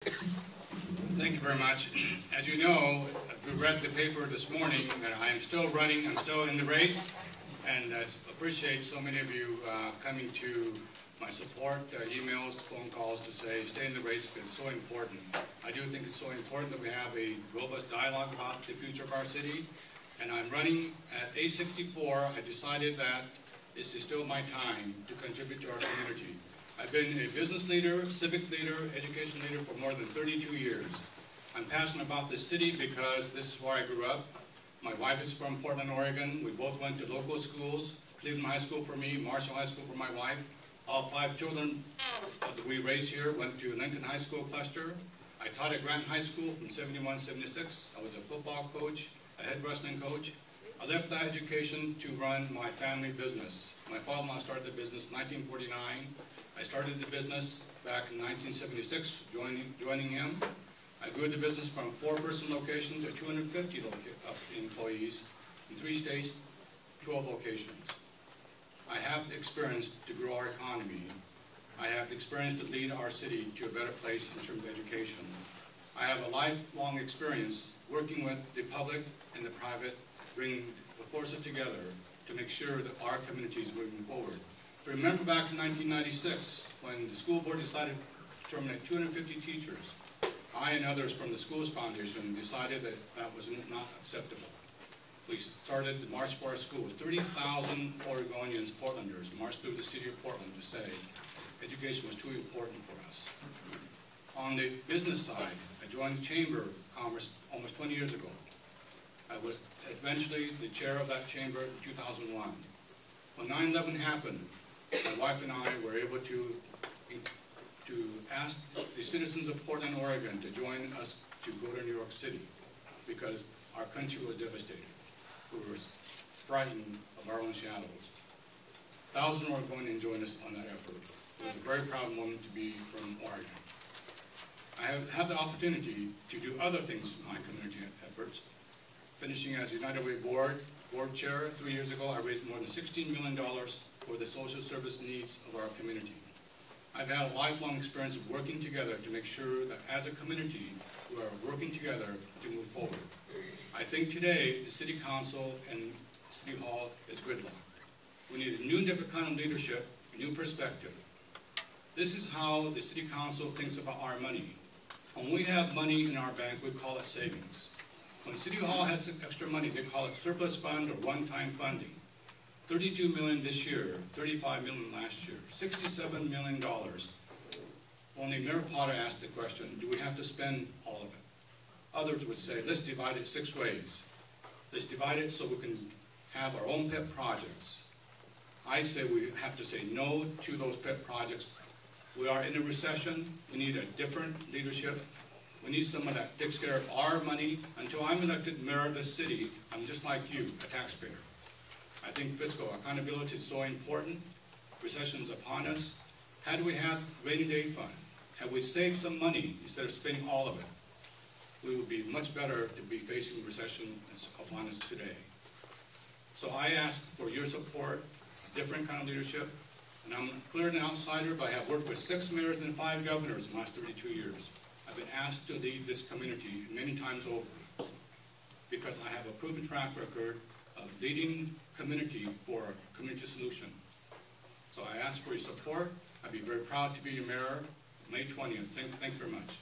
Thank you very much. As you know, we read the paper this morning that I am still running and still in the race, and I appreciate so many of you coming to my support emails, phone calls to say stay in the race because it's so important. I do think it's so important that we have a robust dialogue about the future of our city, and I'm running at age 64. I decided that this is still my time to contribute to our community. I've been a business leader, civic leader, education leader for more than 32 years. I'm passionate about this city because this is where I grew up. My wife is from Portland, Oregon. We both went to local schools, Cleveland High School for me, Marshall High School for my wife. All 5 children that we raised here went to Lincoln High School cluster. I taught at Grant High School from 71 to 76. I was a football coach, a head wrestling coach. I left that education to run my family business. My father-in-law started the business in 1949. I started the business back in 1976, joining him. I grew the business from 4-person location to 250 employees in 3 states, 12 locations. I have the experience to grow our economy. I have the experience to lead our city to a better place in terms of education. I have a lifelong experience working with the public and the private, bringing the forces together to make sure that our community is moving forward. Remember back in 1996 when the school board decided to terminate 250 teachers. I and others from the Schools Foundation decided that that was not acceptable. We started the March for Our Schools. 30,000 Oregonians, Portlanders, marched through the city of Portland to say education was too important for us. On the business side, I joined the Chamber of Commerce almost 20 years ago. I was eventually the chair of that chamber in 2001. When 9/11 happened, my wife and I were able to ask the citizens of Portland, Oregon to join us to go to New York City because our country was devastated. We were frightened of our own shadows. 1,000 Oregonians joined us on that effort. It was a very proud moment to be from Oregon. I have had the opportunity to do other things in my community efforts. Finishing as United Way board chair 3 years ago, I raised more than $16 million for the social service needs of our community. I've had a lifelong experience of working together to make sure that as a community, we are working together to move forward. I think today, the City Council and City Hall is gridlocked. We need a new different kind of leadership, a new perspective. This is how the City Council thinks about our money. When we have money in our bank, we call it savings. When City Hall has extra money, they call it surplus fund or one-time funding. $32 million this year, $35 million last year, $67 million. Only Mayor Potter asked the question, do we have to spend all of it? Others would say, let's divide it 6 ways. Let's divide it so we can have our own pet projects. I say we have to say no to those pet projects. We are in a recession. We need a different leadership. We need someone that takes care of our money. Until I'm elected mayor of this city, I'm just like you, a taxpayer. I think fiscal accountability is so important. Recession is upon us. How do we have rainy day fund? Have we saved some money instead of spending all of it? We would be much better to be facing recession upon us today. So I ask for your support, different kind of leadership. And I'm clearly an outsider, but I have worked with 6 mayors and 5 governors in the last 32 years. I've been asked to lead this community many times over because I have a proven track record of leading community for a community solution. So I ask for your support. I'd be very proud to be your mayor May 20th. Thank you very much.